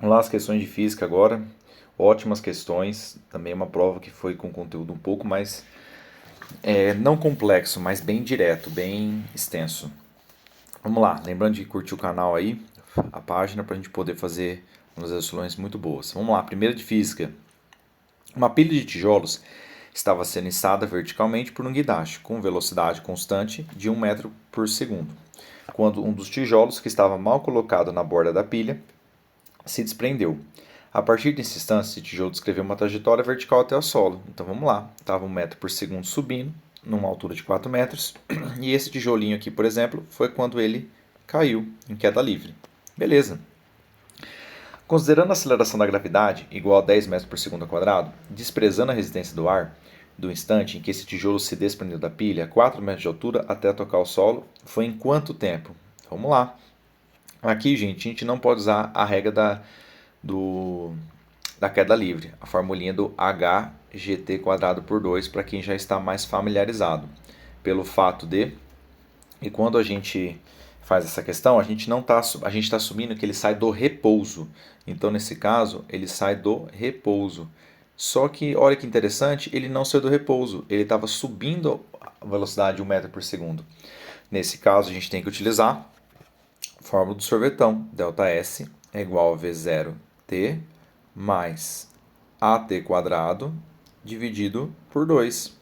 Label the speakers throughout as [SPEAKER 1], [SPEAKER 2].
[SPEAKER 1] Vamos lá, as questões de física agora. Ótimas questões. Também uma prova que foi com conteúdo um pouco mais, não complexo, mas bem direto, bem extenso. Vamos lá, lembrando de curtir o canal aí, a página, para a gente poder fazer umas exerções muito boas. Vamos lá, primeira de física. Uma pilha de tijolos estava sendo içada verticalmente por um guindaste, com velocidade constante de 1 metro por segundo, quando um dos tijolos, que estava mal colocado na borda da pilha, se desprendeu. A partir desse instante, esse tijolo descreveu uma trajetória vertical até o solo. Então vamos lá, estava 1 metro por segundo subindo, numa altura de 4 metros, e esse tijolinho aqui, por exemplo, foi quando ele caiu em queda livre. Beleza. Considerando a aceleração da gravidade igual a 10 metros por segundo ao quadrado, desprezando a resistência do ar, do instante em que esse tijolo se desprendeu da pilha a 4 metros de altura até tocar o solo, foi em quanto tempo? Vamos lá. Aqui, gente, a gente não pode usar a regra da queda livre, a formulinha do hgt quadrado por 2, para quem já está mais familiarizado. Pelo fato de, e quando a gente faz essa questão, a gente está assumindo que ele sai do repouso. Então, nesse caso, ele sai do repouso. Só que, olha que interessante, ele não saiu do repouso, ele estava subindo a velocidade de 1 metro por segundo. Nesse caso, a gente tem que utilizar a fórmula do sorvetão. ΔS é igual a V0t mais AT quadrado dividido por 2.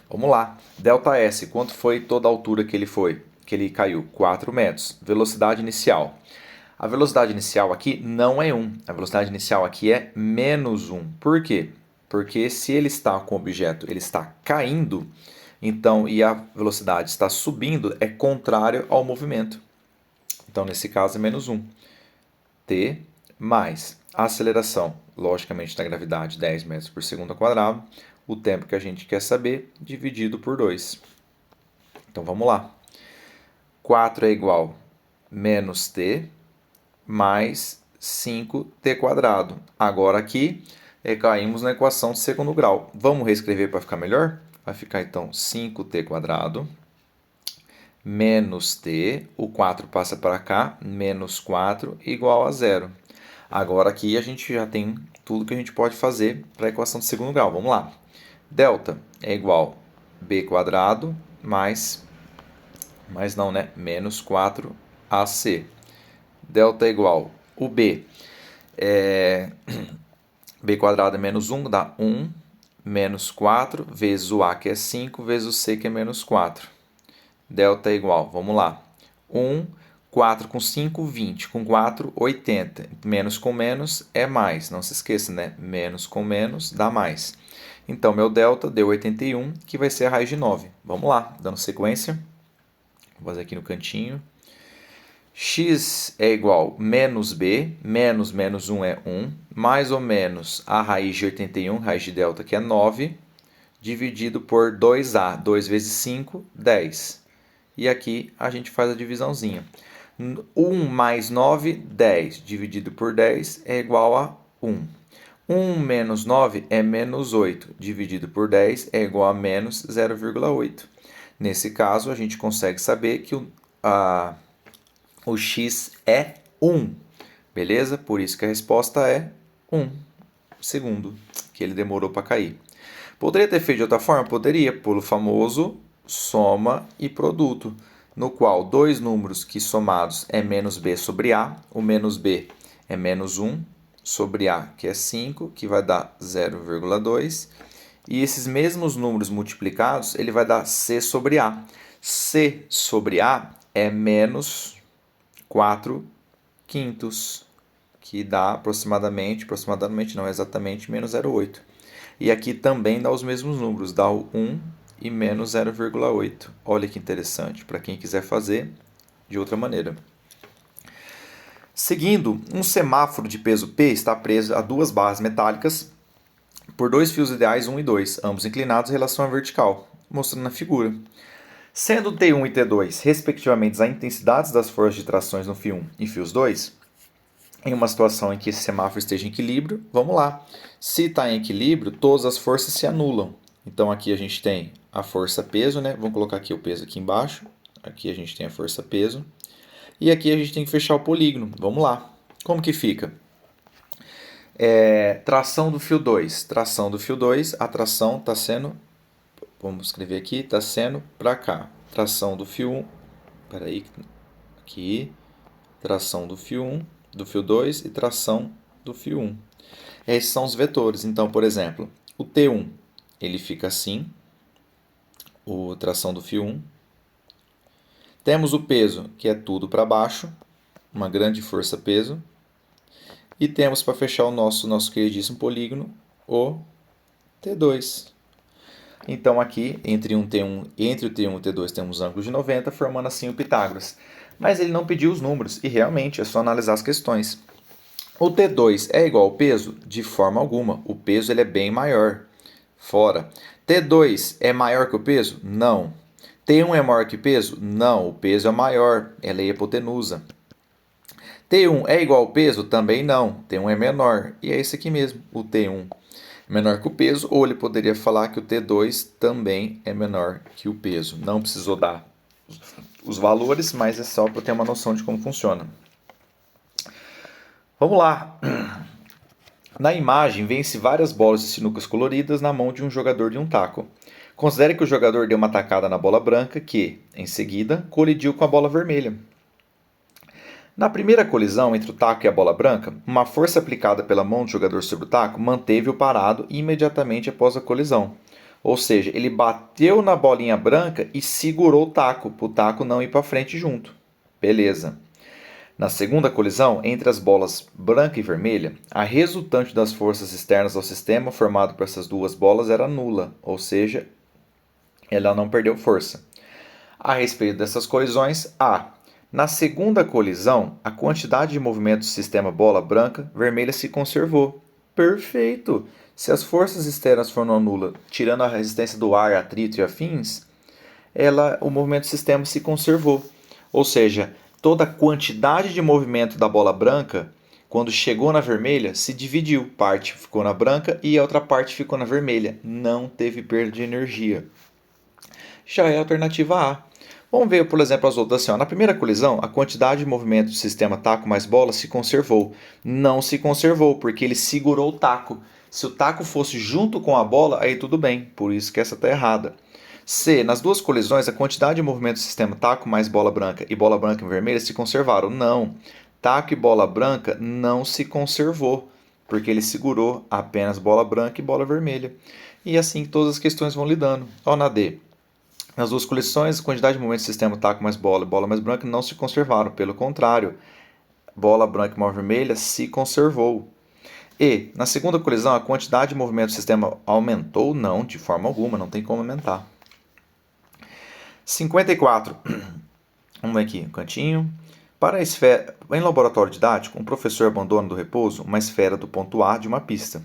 [SPEAKER 1] Vamos lá. ΔS, quanto foi toda a altura que ele foi? Que ele caiu? 4 metros. Velocidade inicial. A velocidade inicial aqui não é 1. A velocidade inicial aqui é menos 1. Por quê? Porque se ele está com o objeto, ele está caindo, então, e a velocidade está subindo, é contrário ao movimento. Então, nesse caso, é menos 1. T mais a aceleração, logicamente, da gravidade, 10 metros por segundo ao quadrado, o tempo que a gente quer saber, dividido por 2. Então, vamos lá. 4 é igual a menos t mais 5t quadrado. Agora aqui, caímos na equação de segundo grau. Vamos reescrever para ficar melhor? Vai ficar, então, 5t quadrado menos t, o 4 passa para cá, menos 4 igual a 0. Agora aqui a gente já tem tudo que a gente pode fazer para a equação de segundo grau. Vamos lá. Delta é igual a b quadrado mais não, né? Menos 4ac. Delta é igual o b. B quadrado é menos 1, dá 1, menos 4, vezes o a, que é 5, vezes o c, que é menos 4. Delta é igual, vamos lá, 1, 4 com 5, 20, com 4, 80. Menos com menos é mais, não se esqueça, né? Menos com menos dá mais. Então, meu delta deu 81, que vai ser a raiz de 9. Vamos lá, dando sequência. Vou fazer aqui no cantinho. X é igual a menos b, menos menos 1 é 1, mais ou menos a raiz de 81, raiz de delta, que é 9, dividido por 2a. 2 vezes 5, 10. E aqui a gente faz a divisãozinha. 1 mais 9, 10. Dividido por 10 é igual a 1. 1 menos 9 é menos 8. Dividido por 10 é igual a menos 0,8. Nesse caso, a gente consegue saber que o x é 1. Beleza? Por isso que a resposta é 1 segundo, que ele demorou para cair. Poderia ter feito de outra forma? Poderia, pelo famoso soma e produto, no qual dois números que somados é menos b sobre a, o menos b é menos 1 sobre a, que é 5, que vai dar 0,2, e esses mesmos números multiplicados, ele vai dar c sobre a. C sobre a é menos 4 quintos, que dá aproximadamente não exatamente, menos 0,8. E aqui também dá os mesmos números, dá o 1 e menos 0,8. Olha que interessante, para quem quiser fazer de outra maneira. Seguindo, um semáforo de peso P está preso a duas barras metálicas por dois fios ideais 1 e 2, ambos inclinados em relação à vertical, mostrando na figura. Sendo T1 e T2, respectivamente, as intensidades das forças de trações no fio 1 e fios 2, em uma situação em que esse semáforo esteja em equilíbrio, vamos lá. Se está em equilíbrio, todas as forças se anulam. Então aqui a gente tem a força-peso, né? Vamos colocar aqui o peso aqui embaixo. Aqui a gente tem a força-peso. E aqui a gente tem que fechar o polígono. Vamos lá. Como que fica? Tração do fio 2. Tração do fio 2, a tração está sendo, vamos escrever aqui, está sendo para cá. Tração do fio 1, peraí, aqui, tração do fio 1, do fio 2 e tração do fio 1. Esses são os vetores. Então, por exemplo, o T1, ele fica assim, o tração do fio 1. Temos o peso, que é tudo para baixo, uma grande força-peso. E temos para fechar o nosso queridíssimo polígono, o T2. Então aqui, entre o T1 e o T2 temos ângulos de 90, formando assim o Pitágoras. Mas ele não pediu os números, e realmente é só analisar as questões. O T2 é igual ao peso? De forma alguma. O peso ele é bem maior. Fora. T2 é maior que o peso? Não. T1 é maior que o peso? Não. O peso é maior. Ela é hipotenusa. T1 é igual ao peso? Também não. T1 é menor. E é esse aqui mesmo. O T1 é menor que o peso. Ou ele poderia falar que o T2 também é menor que o peso. Não precisou dar os valores, mas é só para ter uma noção de como funciona. Vamos lá. Na imagem, vê-se várias bolas de sinucas coloridas na mão de um jogador de um taco. Considere que o jogador deu uma tacada na bola branca que, em seguida, colidiu com a bola vermelha. Na primeira colisão entre o taco e a bola branca, uma força aplicada pela mão do jogador sobre o taco manteve-o parado imediatamente após a colisão. Ou seja, ele bateu na bolinha branca e segurou o taco, para o taco não ir para frente junto. Beleza. Na segunda colisão, entre as bolas branca e vermelha, a resultante das forças externas ao sistema formado por essas duas bolas era nula, ou seja, ela não perdeu força. A respeito dessas colisões, na segunda colisão, a quantidade de movimento do sistema bola branca-vermelha se conservou. Perfeito! Se as forças externas foram nulas, tirando a resistência do ar, atrito e afins, o movimento do sistema se conservou. Ou seja, toda a quantidade de movimento da bola branca, quando chegou na vermelha, se dividiu. Parte ficou na branca e a outra parte ficou na vermelha. Não teve perda de energia. Já é a alternativa A. Vamos ver, por exemplo, as outras. Assim, na primeira colisão, a quantidade de movimento do sistema taco mais bola se conservou. Não se conservou, porque ele segurou o taco. Se o taco fosse junto com a bola, aí tudo bem. Por isso que essa está errada. C. Nas duas colisões, a quantidade de movimento do sistema taco mais bola branca e bola branca e vermelha se conservaram. Não. Taco e bola branca não se conservou, porque ele segurou apenas bola branca e bola vermelha. E assim todas as questões vão lidando. Na D. Nas duas colisões, a quantidade de movimentos do sistema taco mais bola e bola mais branca não se conservaram. Pelo contrário, bola branca e bola vermelha se conservou. E, na segunda colisão, a quantidade de movimento do sistema aumentou? Não, de forma alguma, não tem como aumentar. 54. Vamos aqui, um cantinho. Para a esfera, em laboratório didático, um professor abandona do repouso uma esfera do ponto A de uma pista.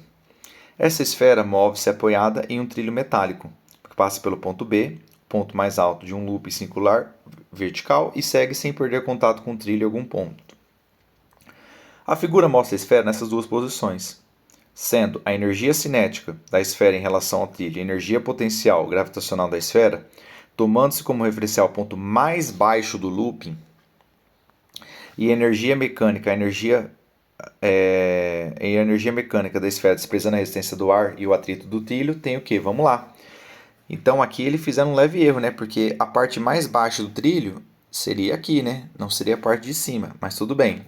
[SPEAKER 1] Essa esfera move-se apoiada em um trilho metálico, que passa pelo ponto B, ponto mais alto de um loop circular vertical, e segue sem perder contato com o trilho em algum ponto. A figura mostra a esfera nessas duas posições, sendo a energia cinética da esfera em relação ao trilho e a energia potencial gravitacional da esfera, tomando-se como referencial o ponto mais baixo do looping, e a energia mecânica, a energia mecânica da esfera desprezando a resistência do ar e o atrito do trilho, tem o que? Vamos lá. Então aqui ele fizeram um leve erro, né? Porque a parte mais baixa do trilho seria aqui, né? Não seria a parte de cima, mas tudo bem.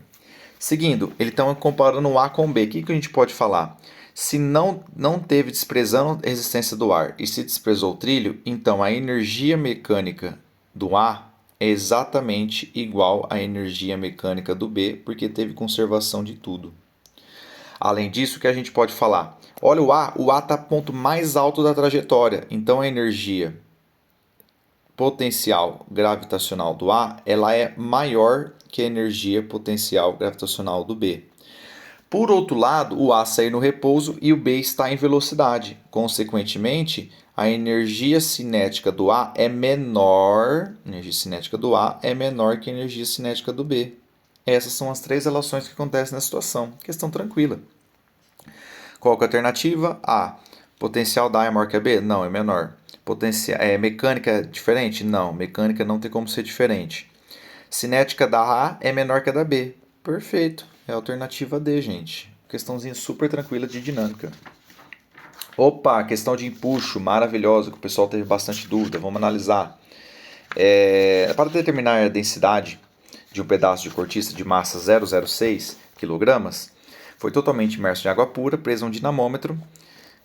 [SPEAKER 1] Seguindo, ele está comparando o A com o B. O que a gente pode falar? Se não teve desprezando a resistência do ar e se desprezou o trilho, então a energia mecânica do A é exatamente igual à energia mecânica do B, porque teve conservação de tudo. Além disso, o que a gente pode falar? Olha o A está no ponto mais alto da trajetória, então a energia potencial gravitacional do A ela é maior que a energia potencial gravitacional do B. Por outro lado, o A sai no repouso e o B está em velocidade. Consequentemente, a energia cinética do A é menor, que a energia cinética do B. Essas são as três relações que acontecem na situação. Questão tranquila. Qual que é a alternativa? A. Potencial da A é maior que a B? Não, é menor. Mecânica é diferente? Não, mecânica não tem como ser diferente. Cinética da A é menor que a da B. Perfeito. É a alternativa D, gente. questãozinha super tranquila de dinâmica. Opa, questão de empuxo, maravilhosa, que o pessoal teve bastante dúvida. Vamos analisar. Para determinar a densidade de um pedaço de cortiça de massa 0,06 kg, foi totalmente imerso em água pura, preso a um dinamômetro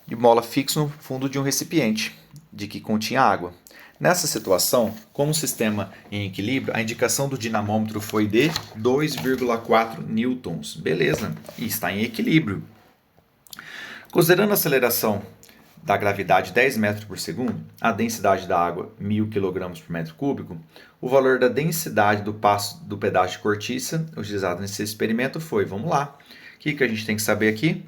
[SPEAKER 1] de mola fixo no fundo de um recipiente de que continha água. Nessa situação, como o sistema em equilíbrio, a indicação do dinamômetro foi de 2,4 newtons. Beleza, e está em equilíbrio. Considerando a aceleração da gravidade 10 metros por segundo, a densidade da água 1000 kg por metro cúbico, o valor da densidade do pedaço de cortiça utilizado nesse experimento foi, vamos lá, o que a gente tem que saber aqui?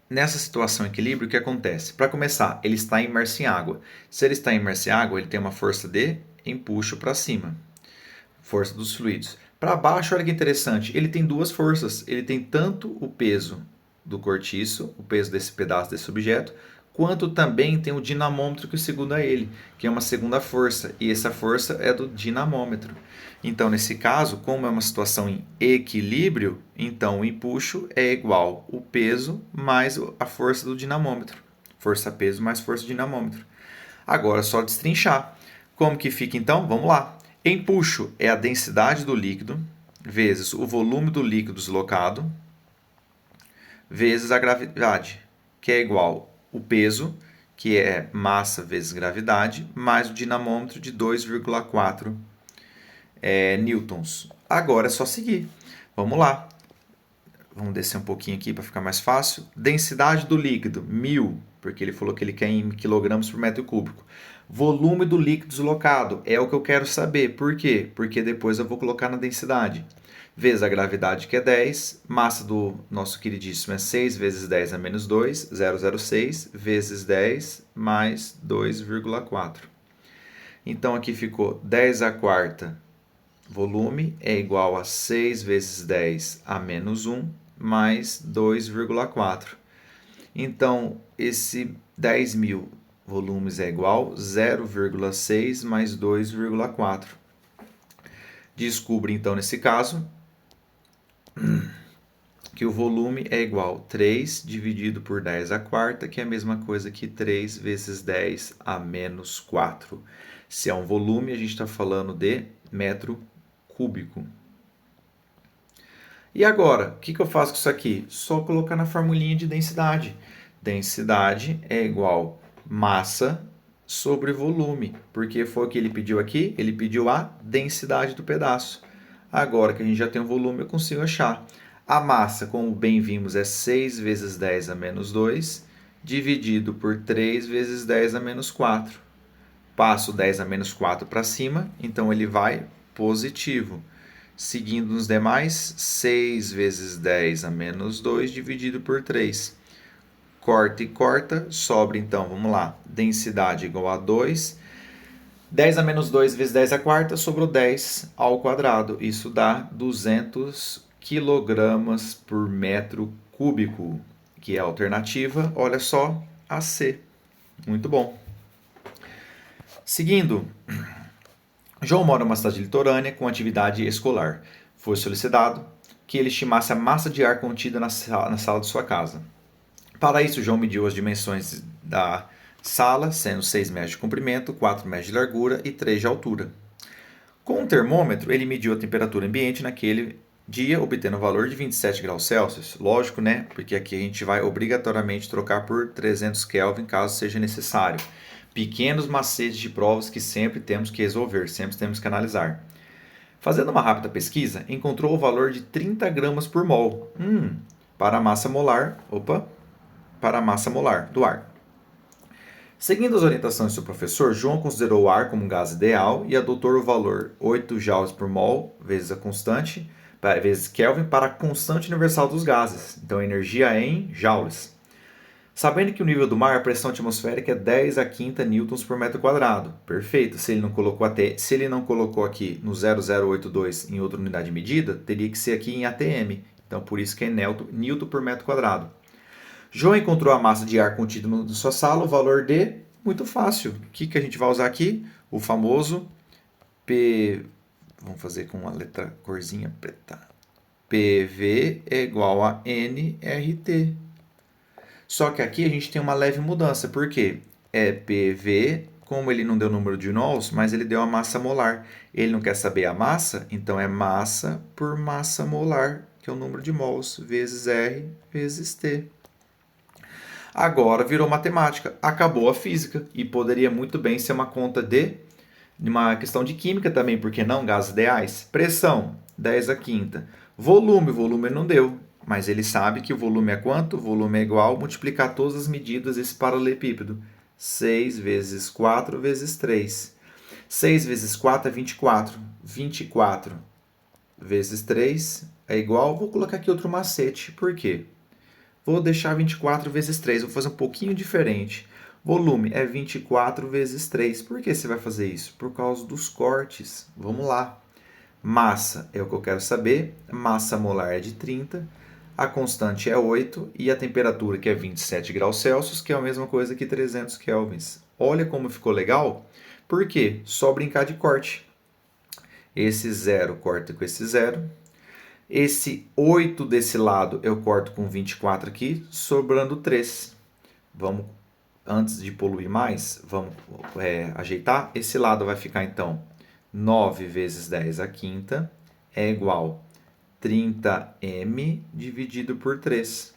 [SPEAKER 1] Nessa situação de equilíbrio, o que acontece? Para começar, ele está imerso em água. Se ele está imerso em água, ele tem uma força de empuxo para cima, força dos fluidos. Para baixo, olha que interessante, ele tem duas forças. Ele tem tanto o peso do cortiço, o peso desse pedaço desse objeto, quanto também tem o dinamômetro que segura ele, que é uma segunda força, e essa força é do dinamômetro. Então, nesse caso, como é uma situação em equilíbrio, então o empuxo é igual o peso mais a força do dinamômetro. Força-peso mais força dinamômetro. Agora é só destrinchar. Como que fica então? Vamos lá. Empuxo é a densidade do líquido vezes o volume do líquido deslocado vezes a gravidade, que é igual o peso, que é massa vezes gravidade, mais o dinamômetro de 2,4 newtons. Agora é só seguir. Vamos lá. Vamos descer um pouquinho aqui para ficar mais fácil. Densidade do líquido, 1000, porque ele falou que ele quer em quilogramos por metro cúbico. Volume do líquido deslocado, é o que eu quero saber. Por quê? Porque depois eu vou colocar na densidade. Vezes a gravidade, que é 10. Massa do nosso queridíssimo é 6 vezes 10 a menos 2, 0,06, vezes 10 mais 2,4. Então aqui ficou 10 a quarta volume é igual a 6 vezes 10 a menos 1 mais 2,4. Então, esse 10.000 volumes é igual a 0,6 mais 2,4. Descubra, então, nesse caso, que o volume é igual a 3 dividido por 10 a quarta, que é a mesma coisa que 3 vezes 10 a menos 4. Se é um volume, a gente está falando de metro cúbico. E agora, o que eu faço com isso aqui? Só colocar na formulinha de densidade. Densidade é igual massa sobre volume. Porque foi o que ele pediu aqui? Ele pediu a densidade do pedaço. Agora que a gente já tem o volume, eu consigo achar. A massa, como bem vimos, é 6 vezes 10 a menos 2, dividido por 3 vezes 10 a menos 4. Passo 10 a menos 4 para cima, então ele vai positivo. Seguindo nos demais, 6 vezes 10 a menos 2 dividido por 3. Corta e corta, sobra então, vamos lá, densidade igual a 2. 10 a menos 2 vezes 10 a quarta, sobrou 10 ao quadrado. Isso dá 200 quilogramas por metro cúbico, que é a alternativa, olha só, a C. Muito bom. Seguindo, João mora em uma cidade litorânea com atividade escolar. Foi solicitado que ele estimasse a massa de ar contida na sala de sua casa. Para isso, João mediu as dimensões da sala, sendo 6 metros de comprimento, 4 metros de largura e 3 de altura. Com um termômetro, ele mediu a temperatura ambiente naquele dia, obtendo o valor de 27 graus Celsius. Lógico, né? Porque aqui a gente vai obrigatoriamente trocar por 300 Kelvin, caso seja necessário. Pequenos macetes de provas que sempre temos que resolver, sempre temos que analisar. Fazendo uma rápida pesquisa, encontrou o valor de 30 gramas por mol. Para a massa molar, para a massa molar do ar. Seguindo as orientações do seu professor, João considerou o ar como um gás ideal e adotou o valor 8 joules por mol vezes a constante, vezes Kelvin, para a constante universal dos gases. Então, energia em joules. Sabendo que o nível do mar, a pressão atmosférica é 10 a quinta newtons por metro quadrado. Perfeito. Se ele não colocou aqui no 0082 em outra unidade de medida, teria que ser aqui em ATM. Então, por isso que é newton por metro quadrado. João encontrou a massa de ar contida na sua sala, o valor de... Muito fácil. O que a gente vai usar aqui? O famoso P... Vamos fazer com uma letra corzinha preta. PV é igual a nRT. Só que aqui a gente tem uma leve mudança, por quê? É PV, como ele não deu número de mols, mas ele deu a massa molar. Ele não quer saber a massa, então é massa por massa molar, que é o número de mols, vezes R vezes T. Agora virou matemática, acabou a física e poderia muito bem ser uma conta de uma questão de química também, porque não gases ideais. Pressão, 10 a quinta. Volume não deu, mas ele sabe que o volume é quanto? O volume é igual a multiplicar todas as medidas desse paralelepípedo. 6 vezes 4 vezes 3. 6 vezes 4 é 24. 24 vezes 3 é igual... Vou colocar aqui outro macete. Por quê? Vou deixar 24 vezes 3. Vou fazer um pouquinho diferente. Volume é 24 vezes 3. Por que você vai fazer isso? Por causa dos cortes. Vamos lá. Massa é o que eu quero saber. Massa molar é de 30. A constante é 8. E a temperatura, que é 27 graus Celsius, que é a mesma coisa que 300 kelvins. Olha como ficou legal. Por quê? Só brincar de corte. Esse 0 corta com esse 0. Esse 8 desse lado eu corto com 24 aqui, sobrando 3. Vamos, antes de poluir mais, vamos ajeitar. Esse lado vai ficar então 9 vezes 10 à quinta é igual a 30m dividido por 3.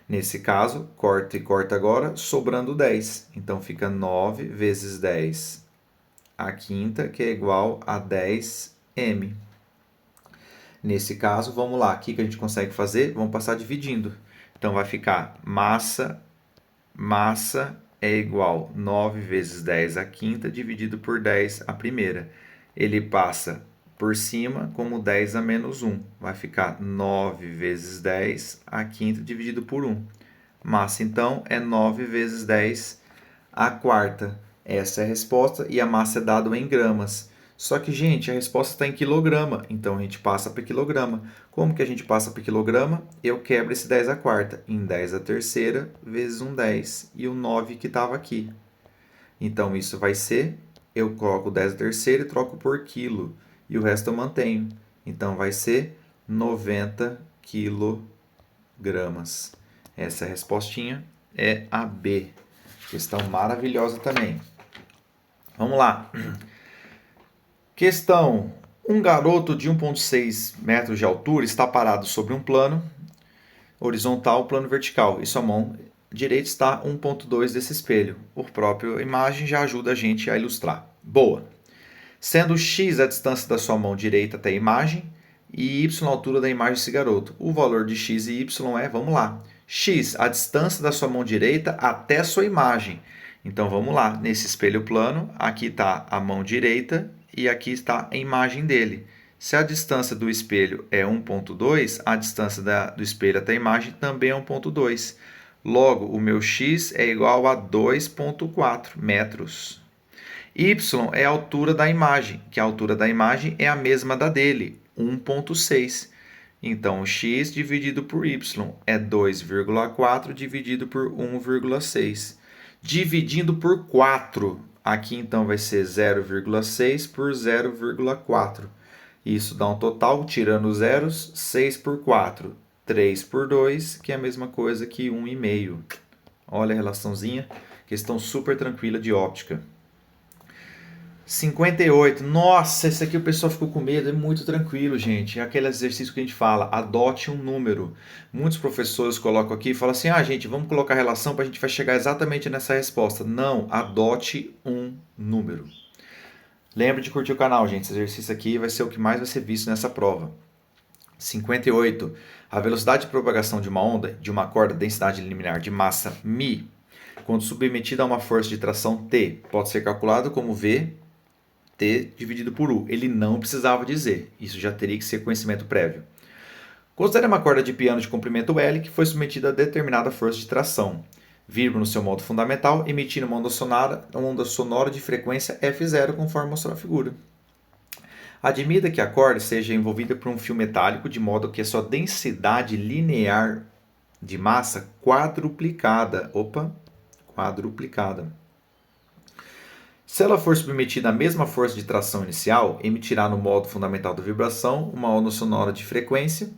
[SPEAKER 1] Nesse caso, corta e corta agora, sobrando 10. Então fica 9 vezes 10 à quinta, que é igual a 10m. Nesse caso, vamos lá, o que a gente consegue fazer? Vamos passar dividindo. Então, vai ficar massa é igual a 9 vezes 10 à quinta dividido por 10 à primeira. Ele passa por cima como 10 a menos 1. Vai ficar 9 vezes 10 à quinta dividido por 1. Massa, então, é 9 vezes 10 à quarta. Essa é a resposta e a massa é dada em gramas. Só que, gente, a resposta está em quilograma, então a gente passa para quilograma. Como que a gente passa para quilograma? Eu quebro esse 10 à quarta em 10 à terceira vezes um 10 e o 9 que estava aqui. Então, isso vai ser, eu coloco 10 à terceira e troco por quilo, e o resto eu mantenho. Então, vai ser 90 quilogramas. Essa respostinha é a B. Questão maravilhosa também. Vamos lá. Questão: um garoto de 1,6 metros de altura está parado sobre um plano horizontal, plano vertical, e sua mão direita está a 1,2 desse espelho. A própria imagem já ajuda a gente a ilustrar. Boa! Sendo x a distância da sua mão direita até a imagem e y a altura da imagem desse garoto. O valor de x e y é, vamos lá, x a distância da sua mão direita até a sua imagem. Então vamos lá, nesse espelho plano, aqui está a mão direita e aqui está a imagem dele. Se a distância do espelho é 1,2, a distância do espelho até a imagem também é 1,2. Logo, o meu x é igual a 2,4 metros. Y é a altura da imagem, que a altura da imagem é a mesma da dele, 1,6. Então, x dividido por y é 2,4 dividido por 1,6. Dividindo por 4, aqui então vai ser 0,6 por 0,4. Isso dá um total, tirando os zeros, 6 por 4, 3 por 2, que é a mesma coisa que 1,5. Olha a relaçãozinha, questão super tranquila de óptica. 58. Nossa, esse aqui o pessoal ficou com medo, é muito tranquilo, gente. É aquele exercício que a gente fala, adote um número. Muitos professores colocam aqui e falam assim, gente, vamos colocar a relação para a gente vai chegar exatamente nessa resposta. Não, adote um número. Lembre de curtir o canal, gente. Esse exercício aqui vai ser o que mais vai ser visto nessa prova. 58. A velocidade de propagação de uma onda de uma corda densidade liminar de massa μ, quando submetida a uma força de tração T, pode ser calculado como V T dividido por U. Ele não precisava dizer. Isso já teria que ser conhecimento prévio. Considere uma corda de piano de comprimento L que foi submetida a determinada força de tração. Vibra no seu modo fundamental, emitindo uma onda sonora de frequência F0, conforme mostrou a figura. Admita que a corda seja envolvida por um fio metálico, de modo que a sua densidade linear de massa quadruplicada. Se ela for submetida à mesma força de tração inicial, emitirá no modo fundamental da vibração uma onda sonora de frequência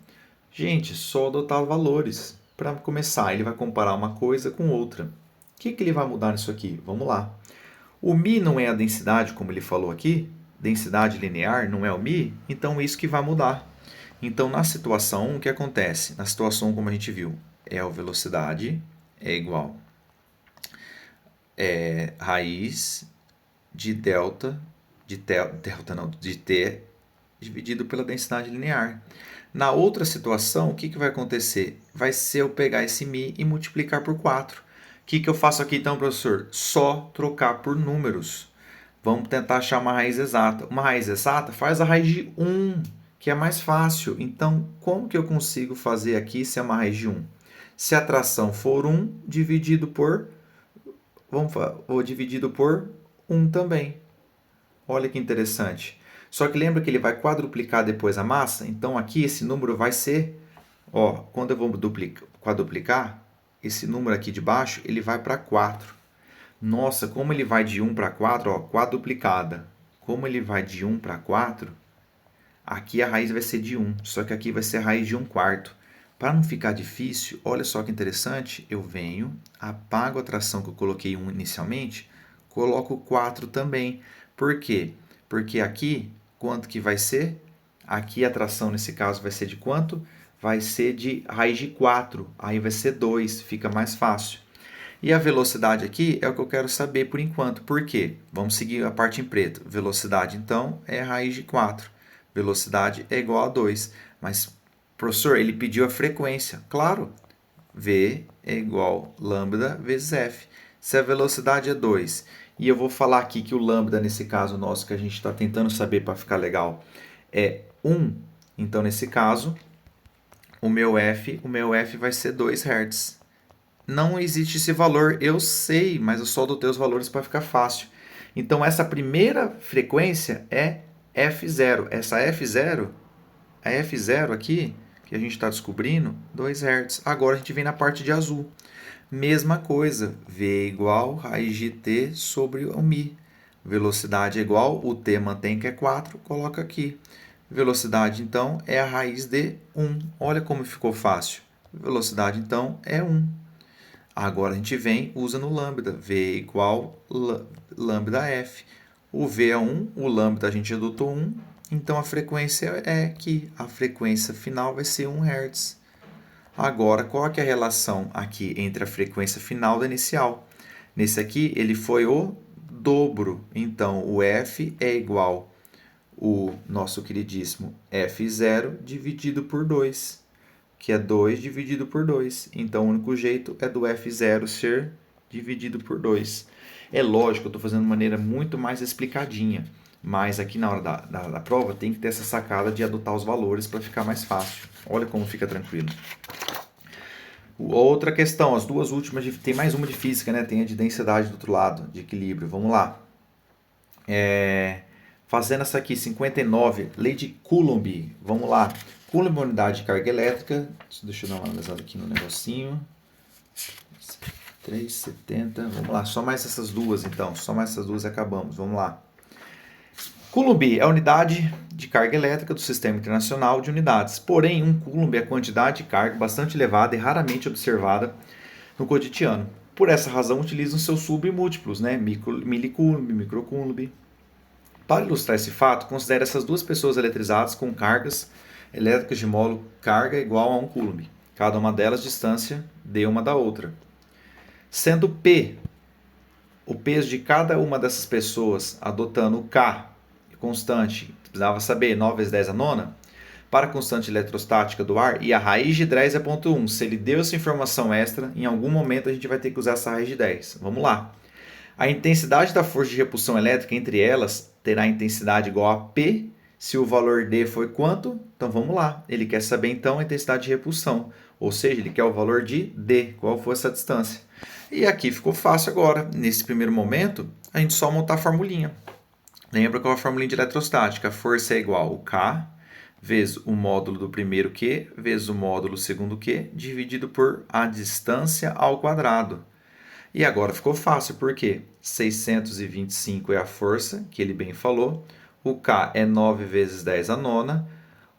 [SPEAKER 1] Gente, só adotar valores. Para começar, ele vai comparar uma coisa com outra. O que ele vai mudar nisso aqui? Vamos lá. O μ não é a densidade, como ele falou aqui. Densidade linear não é o μ. Então, isso que vai mudar. Então, na situação 1, o que acontece? Na situação 1, como a gente viu, a velocidade é igual raiz de delta, de t, dividido pela densidade linear. Na outra situação, o que vai acontecer? Vai ser eu pegar esse μ e multiplicar por 4. O que eu faço aqui então, professor? Só trocar por números. Vamos tentar achar uma raiz exata. Uma raiz exata faz a raiz de 1, que é mais fácil. Então, como que eu consigo fazer aqui se é uma raiz de 1? Se a tração for 1, dividido por... Vou dividido por 1 também. Olha que interessante. Só que lembra que ele vai quadruplicar depois a massa? Então, aqui esse número vai ser... quando eu vou quadruplicar, esse número aqui de baixo, ele vai para 4. Nossa, como ele vai de 1 para 4, quadruplicada. Como ele vai de 1 para 4, aqui a raiz vai ser de 1, só que aqui vai ser a raiz de 1/4. Para não ficar difícil, olha só que interessante, eu venho, apago a tração que eu coloquei 1 inicialmente, coloco 4 também. Por quê? Porque aqui, quanto que vai ser? Aqui a tração, nesse caso, vai ser de quanto? Vai ser de raiz de 4, aí vai ser 2, fica mais fácil. E a velocidade aqui é o que eu quero saber por enquanto. Por quê? Vamos seguir a parte em preto. Velocidade, então, é raiz de 4. Velocidade é igual a 2. Mas, professor, ele pediu a frequência. Claro, V é igual lambda vezes F. Se a velocidade é 2, e eu vou falar aqui que o lambda, nesse caso nosso, que a gente está tentando saber para ficar legal, é 1. Então, nesse caso, o meu F vai ser 2 Hz. Não existe esse valor, eu sei, mas eu só adotei os valores para ficar fácil. Então, essa primeira frequência é F0. Essa F0, a F0 aqui, que a gente está descobrindo, 2 Hz. Agora a gente vem na parte de azul. Mesma coisa, V igual raiz de t sobre o μ. Velocidade é igual, o t mantém que é 4, coloca aqui. Velocidade, então, é a raiz de 1. Olha como ficou fácil. Velocidade, então, é 1. Agora a gente vem, usa no lambda, V igual lambda F. O V é 1, o lambda a gente adotou 1, então a frequência é que a frequência final vai ser 1 Hz. Agora, qual é a relação aqui entre a frequência final da inicial? Nesse aqui, ele foi o dobro, então o F é igual o nosso queridíssimo F0 dividido por 2. Que é 2 dividido por 2. Então, o único jeito é do F0 ser dividido por 2. É lógico, eu estou fazendo de maneira muito mais explicadinha, mas aqui na hora da prova tem que ter essa sacada de adotar os valores para ficar mais fácil. Olha como fica tranquilo. Outra questão, as duas últimas, tem mais uma de física, né? Tem a de densidade do outro lado, de equilíbrio. Vamos lá. Fazendo essa aqui, 59, lei de Coulomb. Vamos lá. Coulomb é uma unidade de carga elétrica. Deixa eu dar uma analisada aqui no negocinho. 370. Vamos lá, só mais essas duas então. Só mais essas duas e acabamos. Vamos lá. Coulomb é a unidade de carga elétrica do Sistema Internacional de Unidades. Porém, um Coulomb é a quantidade de carga bastante elevada e raramente observada no cotidiano. Por essa razão, utilizam seus submúltiplos, né? Milicoulomb, microcoulomb. Para ilustrar esse fato, considere essas duas pessoas eletrizadas com cargas elétricas de módulo carga igual a 1 coulomb. Cada uma delas distância de uma da outra. Sendo P o peso de cada uma dessas pessoas, adotando o K constante, precisava saber 9 vezes 10 a nona, para a constante eletrostática do ar, e a raiz de 10 é 0,1. Se ele deu essa informação extra, em algum momento a gente vai ter que usar essa raiz de 10. Vamos lá. A intensidade da força de repulsão elétrica entre elas terá intensidade igual a P, se o valor D foi quanto? Então vamos lá. Ele quer saber então a intensidade de repulsão, ou seja, ele quer o valor de D, qual foi essa distância. E aqui ficou fácil agora. Nesse primeiro momento, a gente só montar a formulinha. Lembra qual é a formulinha de eletrostática? A força é igual ao K vezes o módulo do primeiro Q vezes o módulo do segundo Q dividido por a distância ao quadrado. E agora ficou fácil, porque 625 é a força, que ele bem falou. O K é 9 vezes 10 a nona.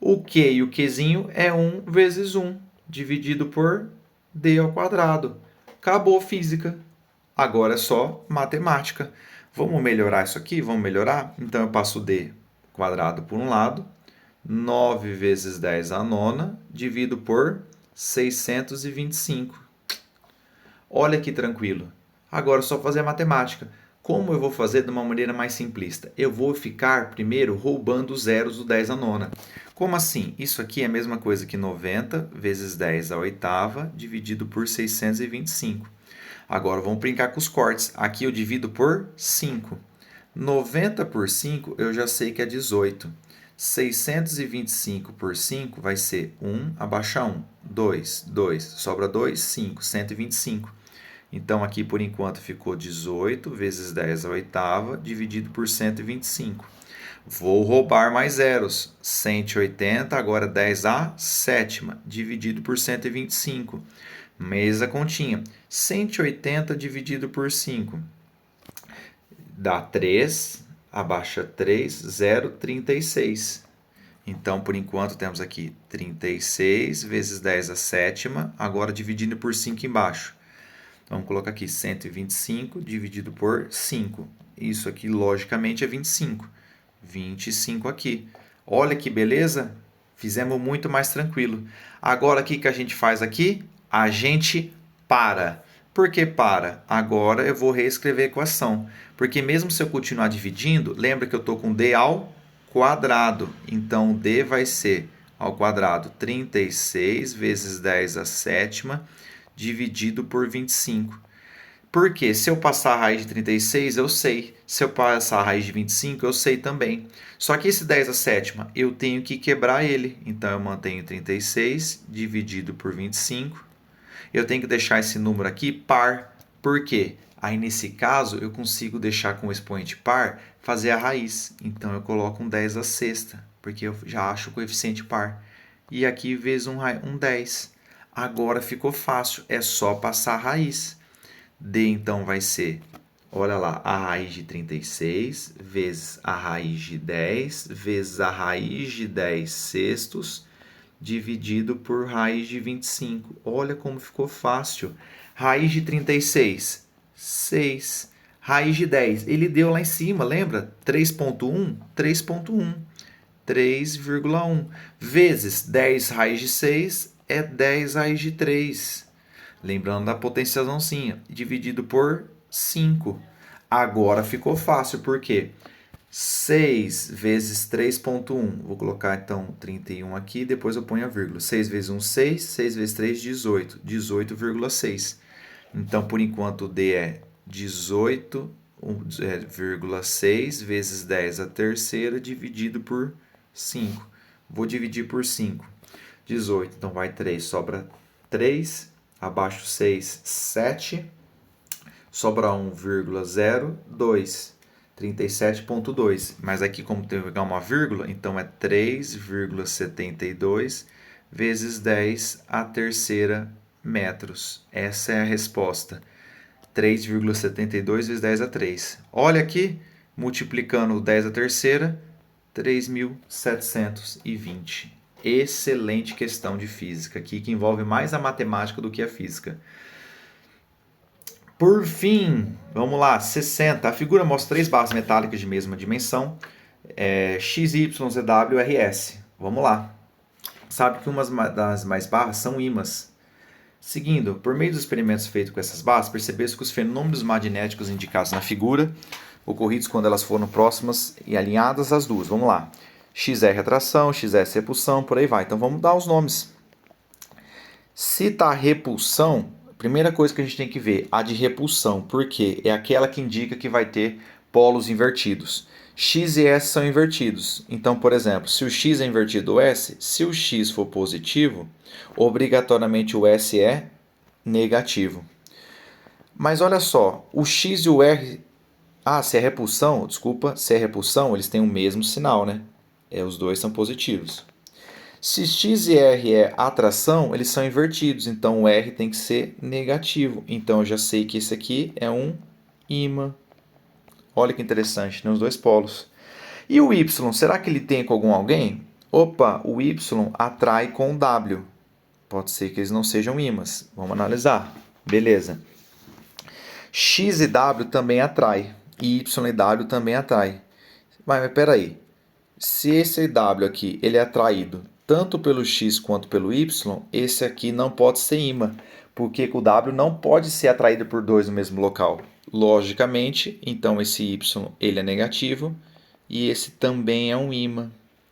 [SPEAKER 1] O Q e o Qzinho é 1 vezes 1, dividido por D ao quadrado. Acabou física. Agora é só matemática. Vamos melhorar isso aqui? Vamos melhorar? Então, eu passo D quadrado por um lado. 9 vezes 10 a nona, divido por 625. Olha que tranquilo. Agora é só fazer a matemática. Como eu vou fazer de uma maneira mais simplista? Eu vou ficar primeiro roubando os zeros do 10 a nona. Como assim? Isso aqui é a mesma coisa que 90 vezes 10 a oitava, dividido por 625. Agora vamos brincar com os cortes. Aqui eu divido por 5. 90 por 5 eu já sei que é 18. 625 por 5 vai ser 1, abaixa 1, 2, 2, sobra 2, 5, 125. Então, aqui por enquanto ficou 18 vezes 10 a oitava, dividido por 125. Vou roubar mais zeros. 180, agora 10 a sétima, dividido por 125. Mesma continha. 180 dividido por 5 dá 3, abaixa 3, 0, 36. Então, por enquanto, temos aqui 36 vezes 10 a sétima, agora dividindo por 5 embaixo. Então, vamos colocar aqui 125 dividido por 5. Isso aqui, logicamente, é 25. 25 aqui. Olha que beleza! Fizemos muito mais tranquilo. Agora, o que a gente faz aqui? A gente para. Por que para? Agora eu vou reescrever a equação. Porque mesmo se eu continuar dividindo, lembra que eu estou com D ao quadrado. Então, D vai ser ao quadrado 36 vezes 10 a sétima, dividido por 25. Porque se eu passar a raiz de 36, eu sei. Se eu passar a raiz de 25, eu sei também. Só que esse 10 a sétima, eu tenho que quebrar ele. Então, eu mantenho 36 dividido por 25. Eu tenho que deixar esse número aqui par. Por quê? Aí, nesse caso, eu consigo deixar com o expoente par, fazer a raiz. Então, eu coloco um 10 a sexta, porque eu já acho o coeficiente par. E aqui, vezes um 10. Agora ficou fácil, é só passar a raiz. D, então, vai ser, olha lá, a raiz de 36 vezes a raiz de 10 vezes a raiz de 10 sextos, dividido por raiz de 25. Olha como ficou fácil. Raiz de 36, 6. Raiz de 10, ele deu lá em cima, lembra? 3,1, 3,1. 3,1 vezes 10 raiz de 6 é 10 raiz de 3. Lembrando da potenciaçãozinha, dividido por 5. Agora ficou fácil, por quê? 6 vezes 3,1. Vou colocar então 31 aqui, depois eu ponho a vírgula. 6 vezes 1, 6. 6 vezes 3, 18. 18,6. Então, por enquanto, o D é 18,6 vezes 10 a terceira, dividido por 5. Vou dividir por 5. 18, então vai 3, sobra 3. Abaixo 6, 7. Sobra 1,02. 37,2. Mas aqui, como tem que pegar uma vírgula, então é 3,72 vezes 10 a terceira metros. Essa é a resposta. 3,72 vezes 10 a 3. Olha aqui, multiplicando 10 a terceira, 3.720. Excelente questão de física aqui, que envolve mais a matemática do que a física. Por fim, vamos lá, 60. A figura mostra 3 barras metálicas de mesma dimensão, X, Y, ZW, RS. Vamos lá. Sabe que uma das mais barras são ímãs. Seguindo, por meio dos experimentos feitos com essas barras, percebeu-se que os fenômenos magnéticos indicados na figura, ocorridos quando elas foram próximas e alinhadas às duas. Vamos lá. XR atração, XS repulsão, por aí vai. Então vamos dar os nomes. Se está repulsão, primeira coisa que a gente tem que ver, a de repulsão, porque é aquela que indica que vai ter polos invertidos. X e S são invertidos. Então, por exemplo, se o X é invertido o S, se o X for positivo, obrigatoriamente o S é negativo. Mas olha só, o X e o R... se é repulsão, desculpa, se é repulsão, eles têm o mesmo sinal, né? Os dois são positivos. Se X e R é atração, eles são invertidos, então o R tem que ser negativo. Então eu já sei que esse aqui é um ímã. Olha que interessante, tem os dois polos. E o Y, será que ele tem com alguém? Opa, o Y atrai com o W. Pode ser que eles não sejam ímãs. Vamos analisar. Beleza. X e W também atrai. E Y e W também atrai. Mas peraí. Se esse W aqui ele é atraído tanto pelo X quanto pelo Y, esse aqui não pode ser ímã. Porque o W não pode ser atraído por dois no mesmo local. Logicamente, então esse Y ele é negativo. E esse também é um ímã.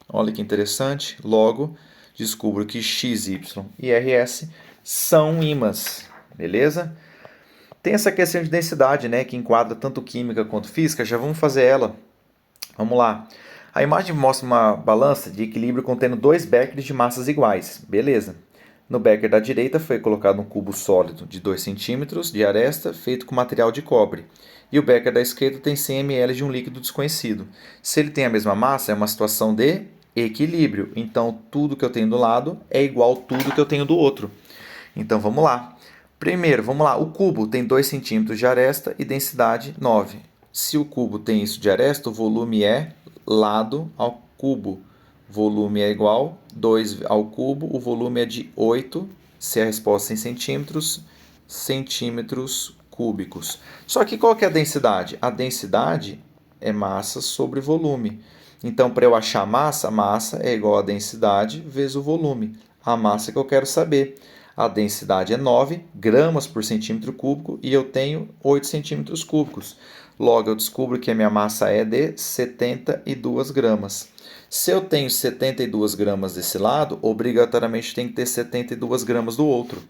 [SPEAKER 1] Olha que interessante. Logo, descubro que X, Y e RS são ímãs. Beleza? Tem essa questão de densidade, né, que enquadra tanto química quanto física. Já vamos fazer ela. Vamos lá. A imagem mostra uma balança de equilíbrio contendo dois beckers de massas iguais. Beleza. No becker da direita foi colocado um cubo sólido de 2 cm de aresta feito com material de cobre. E o becker da esquerda tem 100 ml de um líquido desconhecido. Se ele tem a mesma massa, é uma situação de equilíbrio. Então, tudo que eu tenho do lado é igual a tudo que eu tenho do outro. Então, vamos lá. Primeiro, vamos lá. O cubo tem 2 cm de aresta e densidade 9. Se o cubo tem isso de aresta, o volume é lado ao cubo. Volume é igual 2 ao cubo, o volume é de 8, se a resposta é em centímetros, centímetros cúbicos. Só que qual que é a densidade? A densidade é massa sobre volume. Então, para eu achar massa, massa é igual a densidade vezes o volume. A massa que eu quero saber. A densidade é 9 gramas por centímetro cúbico e eu tenho 8 centímetros cúbicos. Logo, eu descubro que a minha massa é de 72 gramas. Se eu tenho 72 gramas desse lado, obrigatoriamente tem que ter 72 gramas do outro.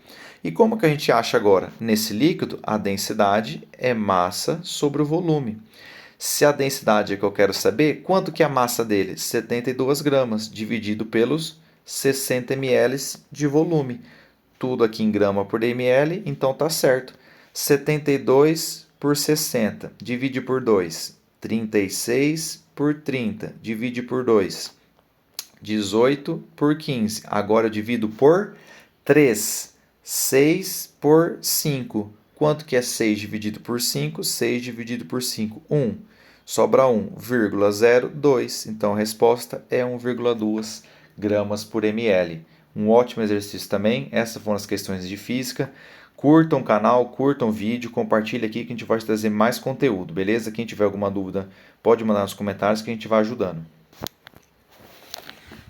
[SPEAKER 1] E como que a gente acha agora? Nesse líquido, a densidade é massa sobre o volume. Se a densidade é que eu quero saber, quanto que é a massa dele? 72 gramas, dividido pelos 60 ml de volume. Tudo aqui em grama por ml, então tá certo. 72 por 60, divide por 2. 36 por 30, divide por 2. 18 por 15. Agora eu divido por 3. 6 por 5. Quanto que é 6 dividido por 5? 6 dividido por 5, 1. Sobra 1,02. Então a resposta é 1,2 gramas por ml. Um ótimo exercício também. Essas foram as questões de física. Curtam o canal, curtam o vídeo, compartilhe aqui que a gente vai trazer mais conteúdo, beleza? Quem tiver alguma dúvida pode mandar nos comentários que a gente vai ajudando.